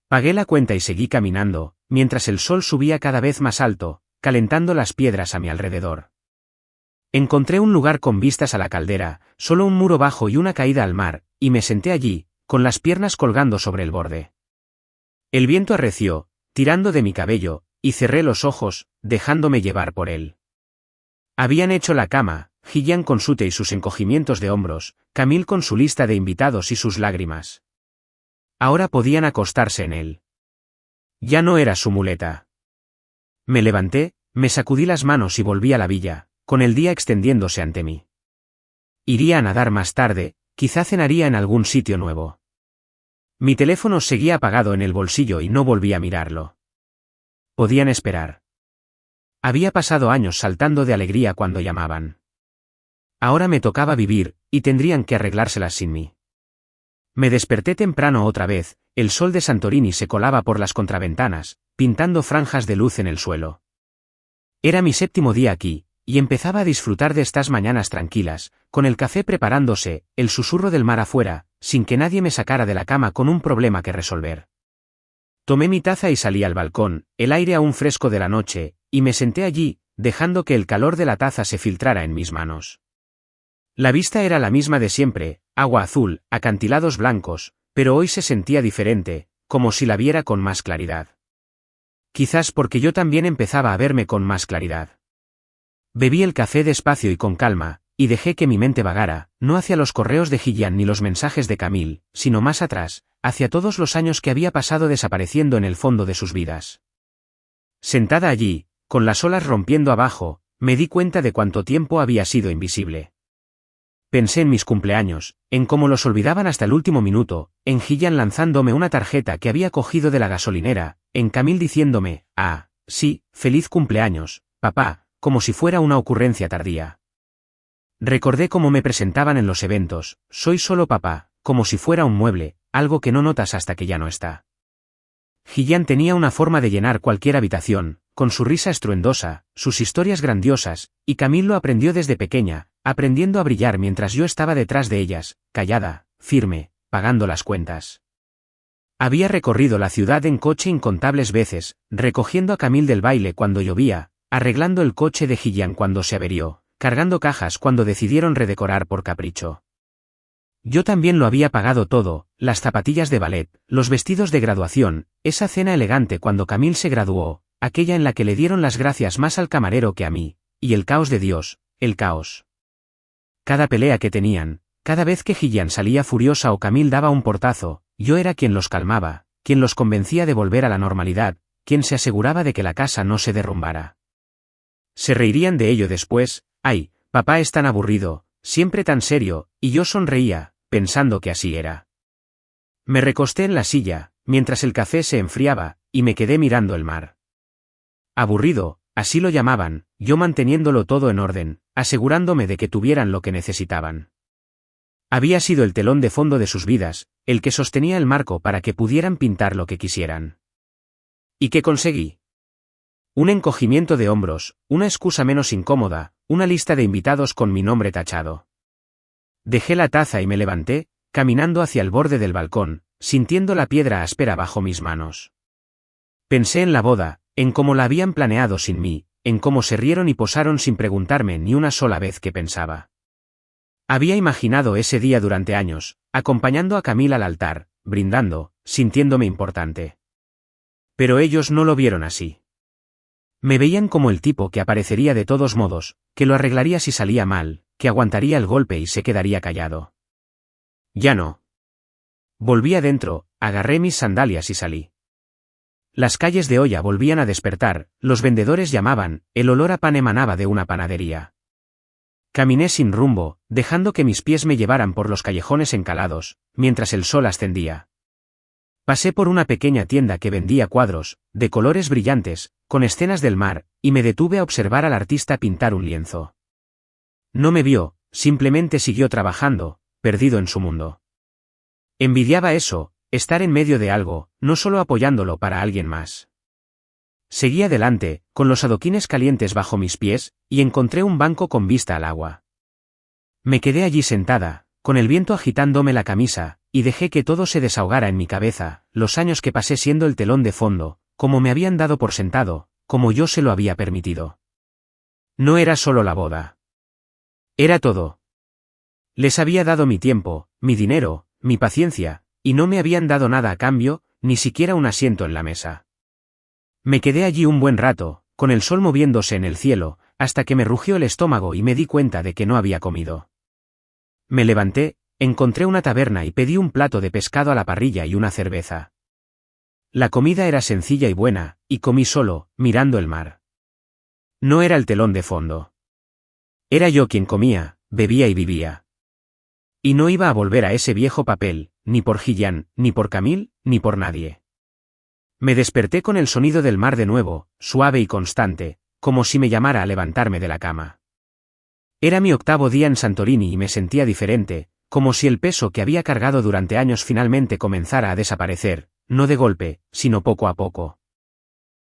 S1: Pagué la cuenta y seguí caminando, mientras el sol subía cada vez más alto, calentando las piedras a mi alrededor. Encontré un lugar con vistas a la caldera, solo un muro bajo y una caída al mar, y me senté allí, con las piernas colgando sobre el borde. El viento arreció, tirando de mi cabello, y cerré los ojos, dejándome llevar por él. Habían hecho la cama, Gillian con su té y sus encogimientos de hombros, Camille con su lista de invitados y sus lágrimas. Ahora podían acostarse en él. Ya no era su muleta. Me levanté, me sacudí las manos y volví a la villa, con el día extendiéndose ante mí. Iría a nadar más tarde, quizá cenaría en algún sitio nuevo. Mi teléfono seguía apagado en el bolsillo y no volví a mirarlo. Podían esperar. Había pasado años saltando de alegría cuando llamaban. Ahora me tocaba vivir, y tendrían que arreglárselas sin mí. Me desperté temprano otra vez, el sol de Santorini se colaba por las contraventanas, pintando franjas de luz en el suelo. Era mi 7º día aquí, y empezaba a disfrutar de estas mañanas tranquilas, con el café preparándose, el susurro del mar afuera, sin que nadie me sacara de la cama con un problema que resolver. Tomé mi taza y salí al balcón, el aire aún fresco de la noche, y me senté allí, dejando que el calor de la taza se filtrara en mis manos. La vista era la misma de siempre, agua azul, acantilados blancos, pero hoy se sentía diferente, como si la viera con más claridad. Quizás porque yo también empezaba a verme con más claridad. Bebí el café despacio y con calma, y dejé que mi mente vagara, no hacia los correos de Gillian ni los mensajes de Camille, sino más atrás, hacia todos los años que había pasado desapareciendo en el fondo de sus vidas. Sentada allí, con las olas rompiendo abajo, me di cuenta de cuánto tiempo había sido invisible. Pensé en mis cumpleaños, en cómo los olvidaban hasta el último minuto, en Gillian lanzándome una tarjeta que había cogido de la gasolinera, en Camille diciéndome, ah, sí, feliz cumpleaños, papá, como si fuera una ocurrencia tardía. Recordé cómo me presentaban en los eventos, soy solo papá, como si fuera un mueble, algo que no notas hasta que ya no está. Hiyang tenía una forma de llenar cualquier habitación, con su risa estruendosa, sus historias grandiosas, y Camille lo aprendió desde pequeña, aprendiendo a brillar mientras yo estaba detrás de ellas, callada, firme, pagando las cuentas. Había recorrido la ciudad en coche incontables veces, recogiendo a Camille del baile cuando llovía, arreglando el coche de Hiyang cuando se averió, cargando cajas cuando decidieron redecorar por capricho. Yo también lo había pagado todo, las zapatillas de ballet, los vestidos de graduación, esa cena elegante cuando Camille se graduó, aquella en la que le dieron las gracias más al camarero que a mí, y el caos de Dios, el caos. Cada pelea que tenían, cada vez que Hiyang salía furiosa o Camille daba un portazo, yo era quien los calmaba, quien los convencía de volver a la normalidad, quien se aseguraba de que la casa no se derrumbara. Se reirían de ello después, ay, papá es tan aburrido, siempre tan serio, y yo sonreía, pensando que así era. Me recosté en la silla, mientras el café se enfriaba, y me quedé mirando el mar. Aburrido, así lo llamaban, yo manteniéndolo todo en orden, asegurándome de que tuvieran lo que necesitaban. Había sido el telón de fondo de sus vidas, el que sostenía el marco para que pudieran pintar lo que quisieran. ¿Y qué conseguí? Un encogimiento de hombros, una excusa menos incómoda, una lista de invitados con mi nombre tachado. Dejé la taza y me levanté, caminando hacia el borde del balcón, sintiendo la piedra áspera bajo mis manos. Pensé en la boda, en cómo la habían planeado sin mí, en cómo se rieron y posaron sin preguntarme ni una sola vez qué pensaba. Había imaginado ese día durante años, acompañando a Camille al altar, brindando, sintiéndome importante. Pero ellos no lo vieron así. Me veían como el tipo que aparecería de todos modos, que lo arreglaría si salía mal, que aguantaría el golpe y se quedaría callado. Ya no. Volví adentro, agarré mis sandalias y salí. Las calles de Oya volvían a despertar, los vendedores llamaban, el olor a pan emanaba de una panadería. Caminé sin rumbo, dejando que mis pies me llevaran por los callejones encalados, mientras el sol ascendía. Pasé por una pequeña tienda que vendía cuadros, de colores brillantes, con escenas del mar, y me detuve a observar al artista pintar un lienzo. No me vio, simplemente siguió trabajando, perdido en su mundo. Envidiaba eso, estar en medio de algo, no solo apoyándolo para alguien más. Seguí adelante, con los adoquines calientes bajo mis pies, y encontré un banco con vista al agua. Me quedé allí sentada, con el viento agitándome la camisa, y dejé que todo se desahogara en mi cabeza, los años que pasé siendo el telón de fondo, como me habían dado por sentado, como yo se lo había permitido. No era solo la boda. Era todo. Les había dado mi tiempo, mi dinero, mi paciencia, y no me habían dado nada a cambio, ni siquiera un asiento en la mesa. Me quedé allí un buen rato, con el sol moviéndose en el cielo, hasta que me rugió el estómago y me di cuenta de que no había comido. Me levanté, encontré una taberna y pedí un plato de pescado a la parrilla y una cerveza. La comida era sencilla y buena, y comí solo, mirando el mar. No era el telón de fondo. Era yo quien comía, bebía y vivía. Y no iba a volver a ese viejo papel, ni por Hiyang, ni por Camille, ni por nadie. Me desperté con el sonido del mar de nuevo, suave y constante, como si me llamara a levantarme de la cama. Era mi 8º día en Santorini y me sentía diferente, como si el peso que había cargado durante años finalmente comenzara a desaparecer, no de golpe, sino poco a poco.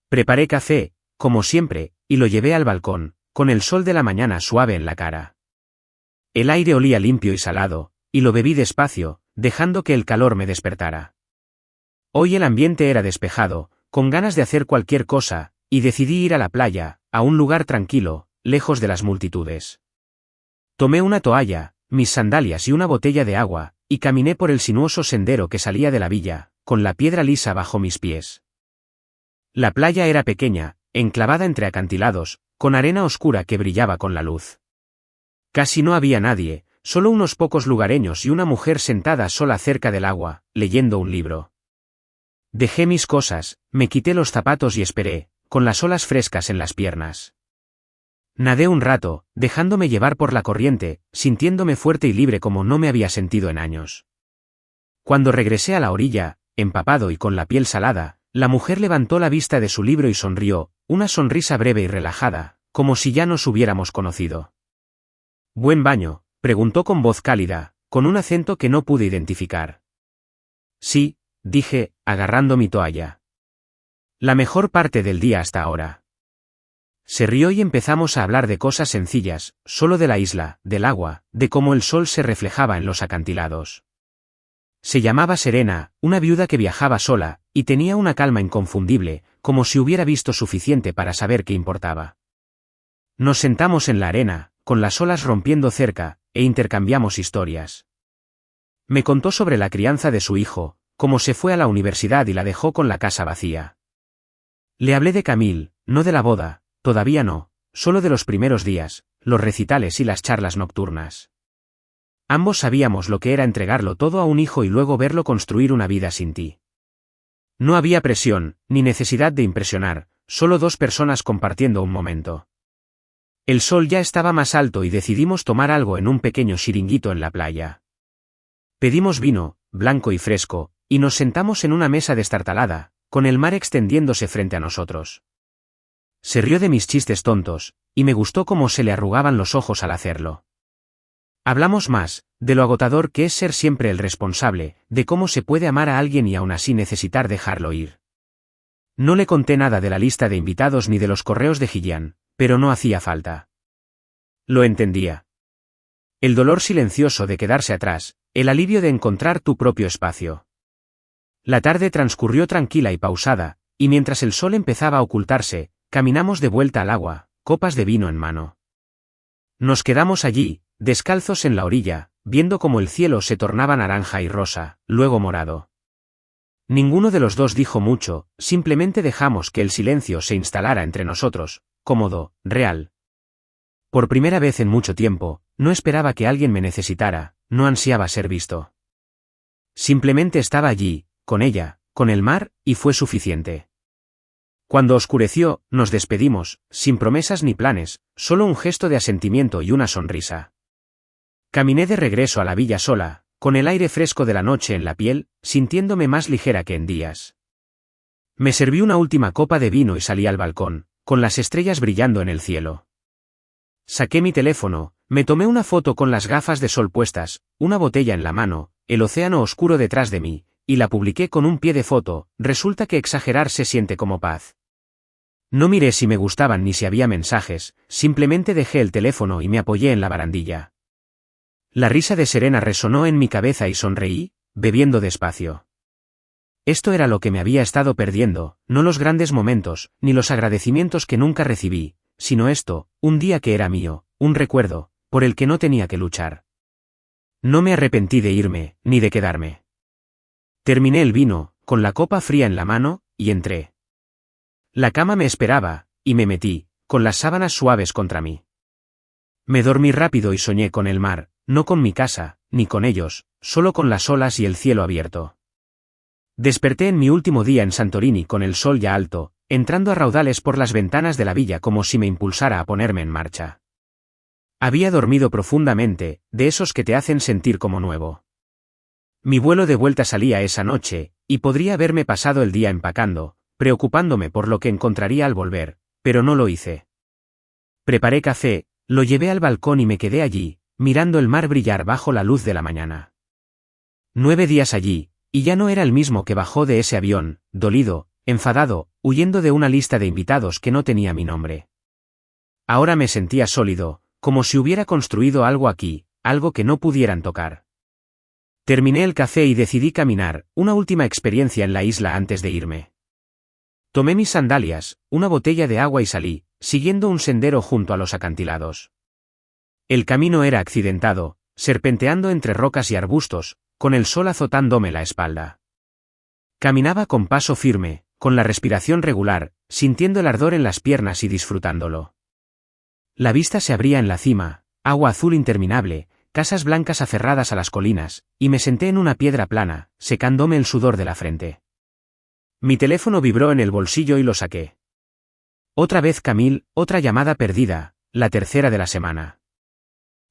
S1: Preparé café, como siempre, y lo llevé al balcón, con el sol de la mañana suave en la cara. El aire olía limpio y salado, y lo bebí despacio, dejando que el calor me despertara. Hoy el ambiente era despejado, con ganas de hacer cualquier cosa, y decidí ir a la playa, a un lugar tranquilo, lejos de las multitudes. Tomé una toalla, mis sandalias y una botella de agua, y caminé por el sinuoso sendero que salía de la villa, con la piedra lisa bajo mis pies. La playa era pequeña, enclavada entre acantilados, con arena oscura que brillaba con la luz. Casi no había nadie, solo unos pocos lugareños y una mujer sentada sola cerca del agua, leyendo un libro. Dejé mis cosas, me quité los zapatos y esperé, con las olas frescas en las piernas. Nadé un rato, dejándome llevar por la corriente, sintiéndome fuerte y libre como no me había sentido en años. Cuando regresé a la orilla, empapado y con la piel salada, la mujer levantó la vista de su libro y sonrió, una sonrisa breve y relajada, como si ya nos hubiéramos conocido. ¿Buen baño?, preguntó con voz cálida, con un acento que no pude identificar. Sí, dije, agarrando mi toalla. La mejor parte del día hasta ahora. Se rió y empezamos a hablar de cosas sencillas, solo de la isla, del agua, de cómo el sol se reflejaba en los acantilados. Se llamaba Serena, una viuda que viajaba sola, y tenía una calma inconfundible, como si hubiera visto suficiente para saber qué importaba. Nos sentamos en la arena, con las olas rompiendo cerca, e intercambiamos historias. Me contó sobre la crianza de su hijo, cómo se fue a la universidad y la dejó con la casa vacía. Le hablé de Camille, no de la boda, todavía no, solo de los primeros días, los recitales y las charlas nocturnas. Ambos sabíamos lo que era entregarlo todo a un hijo y luego verlo construir una vida sin ti. No había presión, ni necesidad de impresionar, solo dos personas compartiendo un momento. El sol ya estaba más alto y decidimos tomar algo en un pequeño chiringuito en la playa. Pedimos vino, blanco y fresco, y nos sentamos en una mesa destartalada, con el mar extendiéndose frente a nosotros. Se rió de mis chistes tontos, y me gustó cómo se le arrugaban los ojos al hacerlo. Hablamos más, de lo agotador que es ser siempre el responsable, de cómo se puede amar a alguien y aún así necesitar dejarlo ir. No le conté nada de la lista de invitados ni de los correos de Gillian, pero no hacía falta. Lo entendía. El dolor silencioso de quedarse atrás, el alivio de encontrar tu propio espacio. La tarde transcurrió tranquila y pausada, y mientras el sol empezaba a ocultarse, caminamos de vuelta al agua, copas de vino en mano. Nos quedamos allí, descalzos en la orilla, viendo cómo el cielo se tornaba naranja y rosa, luego morado. Ninguno de los dos dijo mucho, simplemente dejamos que el silencio se instalara entre nosotros, cómodo, real. Por primera vez en mucho tiempo, no esperaba que alguien me necesitara, no ansiaba ser visto. Simplemente estaba allí, con ella, con el mar, y fue suficiente. Cuando oscureció, nos despedimos, sin promesas ni planes, solo un gesto de asentimiento y una sonrisa. Caminé de regreso a la villa sola, con el aire fresco de la noche en la piel, sintiéndome más ligera que en días. Me serví una última copa de vino y salí al balcón, con las estrellas brillando en el cielo. Saqué mi teléfono, me tomé una foto con las gafas de sol puestas, una botella en la mano, el océano oscuro detrás de mí, y la publiqué con un pie de foto. Resulta que exagerar se siente como paz. No miré si me gustaban ni si había mensajes, simplemente dejé el teléfono y me apoyé en la barandilla. La risa de Serena resonó en mi cabeza y sonreí, bebiendo despacio. Esto era lo que me había estado perdiendo, no los grandes momentos, ni los agradecimientos que nunca recibí, sino esto, un día que era mío, un recuerdo, por el que no tenía que luchar. No me arrepentí de irme, ni de quedarme. Terminé el vino, con la copa fría en la mano, y entré. La cama me esperaba, y me metí, con las sábanas suaves contra mí. Me dormí rápido y soñé con el mar, no con mi casa, ni con ellos, solo con las olas y el cielo abierto. Desperté en mi último día en Santorini con el sol ya alto, entrando a raudales por las ventanas de la villa como si me impulsara a ponerme en marcha. Había dormido profundamente, de esos que te hacen sentir como nuevo. Mi vuelo de vuelta salía esa noche, y podría haberme pasado el día empacando, preocupándome por lo que encontraría al volver, pero no lo hice. Preparé café, lo llevé al balcón y me quedé allí, mirando el mar brillar bajo la luz de la mañana. 9 días allí, y ya no era el mismo que bajó de ese avión, dolido, enfadado, huyendo de una lista de invitados que no tenía mi nombre. Ahora me sentía sólido, como si hubiera construido algo aquí, algo que no pudieran tocar. Terminé el café y decidí caminar, una última experiencia en la isla antes de irme. Tomé mis sandalias, una botella de agua y salí, siguiendo un sendero junto a los acantilados. El camino era accidentado, serpenteando entre rocas y arbustos, con el sol azotándome la espalda. Caminaba con paso firme, con la respiración regular, sintiendo el ardor en las piernas y disfrutándolo. La vista se abría en la cima, agua azul interminable, casas blancas aferradas a las colinas, y me senté en una piedra plana, secándome el sudor de la frente. Mi teléfono vibró en el bolsillo y lo saqué. Otra vez Camille, otra llamada perdida, la tercera de la semana.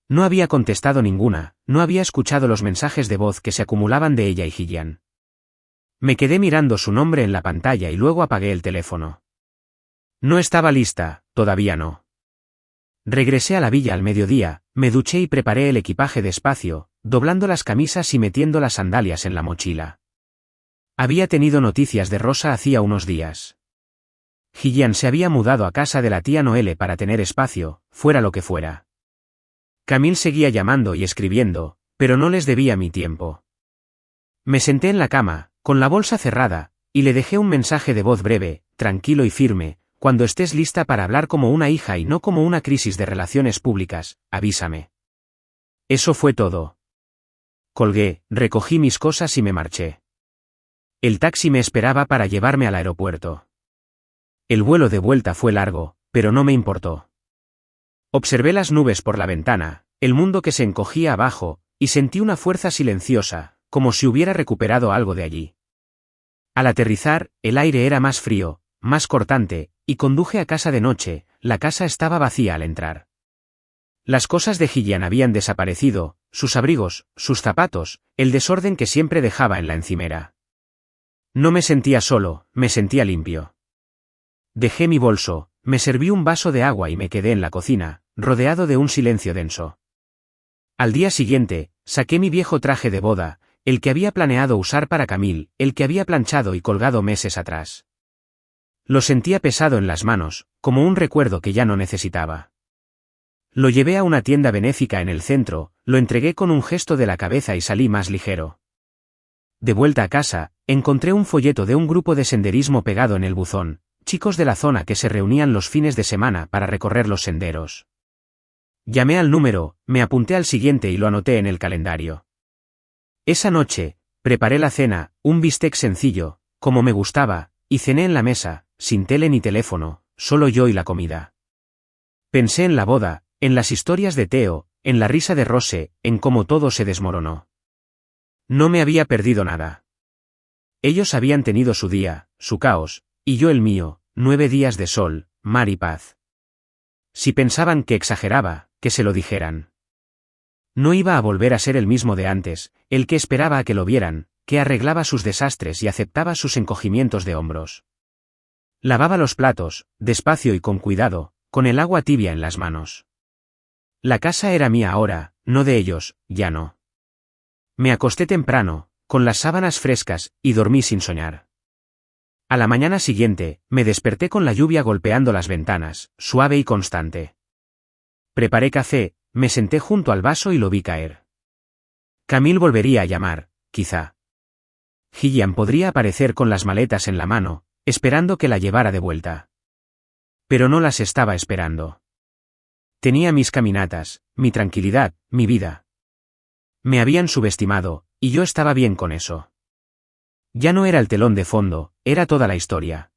S1: No había contestado ninguna, no había escuchado los mensajes de voz que se acumulaban de ella y Gillian. Me quedé mirando su nombre en la pantalla y luego apagué el teléfono. No estaba lista, todavía no. Regresé a la villa al mediodía, me duché y preparé el equipaje despacio, doblando las camisas y metiendo las sandalias en la mochila. Había tenido noticias de Rosa hacía unos días. Gillian se había mudado a casa de la tía Noelle para tener espacio, fuera lo que fuera. Camille seguía llamando y escribiendo, pero no les debía mi tiempo. Me senté en la cama, con la bolsa cerrada, y le dejé un mensaje de voz breve, tranquilo y firme: cuando estés lista para hablar como una hija y no como una crisis de relaciones públicas, avísame. Eso fue todo. Colgué, recogí mis cosas y me marché. El taxi me esperaba para llevarme al aeropuerto. El vuelo de vuelta fue largo, pero no me importó. Observé las nubes por la ventana, el mundo que se encogía abajo, y sentí una fuerza silenciosa, como si hubiera recuperado algo de allí. Al aterrizar, el aire era más frío, más cortante, y conduje a casa de noche. La casa estaba vacía al entrar. Las cosas de Gillian habían desaparecido, sus abrigos, sus zapatos, el desorden que siempre dejaba en la encimera. No me sentía solo, me sentía limpio. Dejé mi bolso, me serví un vaso de agua y me quedé en la cocina, rodeado de un silencio denso. Al día siguiente, saqué mi viejo traje de boda, el que había planeado usar para Camille, el que había planchado y colgado meses atrás. Lo sentía pesado en las manos, como un recuerdo que ya no necesitaba. Lo llevé a una tienda benéfica en el centro, lo entregué con un gesto de la cabeza y salí más ligero. De vuelta a casa, encontré un folleto de un grupo de senderismo pegado en el buzón, chicos de la zona que se reunían los fines de semana para recorrer los senderos. Llamé al número, me apunté al siguiente y lo anoté en el calendario. Esa noche, preparé la cena, un bistec sencillo, como me gustaba, y cené en la mesa, sin tele ni teléfono, solo yo y la comida. Pensé en la boda, en las historias de Theo, en la risa de Rose, en cómo todo se desmoronó. No me había perdido nada. Ellos habían tenido su día, su caos, y yo el mío, 9 días de sol, mar y paz. Si pensaban que exageraba, que se lo dijeran. No iba a volver a ser el mismo de antes, el que esperaba a que lo vieran, que arreglaba sus desastres y aceptaba sus encogimientos de hombros. Lavaba los platos, despacio y con cuidado, con el agua tibia en las manos. La casa era mía ahora, no de ellos, ya no. Me acosté temprano, con las sábanas frescas, y dormí sin soñar. A la mañana siguiente, me desperté con la lluvia golpeando las ventanas, suave y constante. Preparé café, me senté junto al vaso y lo vi caer. Camille volvería a llamar, quizá. Gillian podría aparecer con las maletas en la mano, esperando que la llevara de vuelta. Pero no las estaba esperando. Tenía mis caminatas, mi tranquilidad, mi vida. Me habían subestimado, y yo estaba bien con eso. Ya no era el telón de fondo, era toda la historia.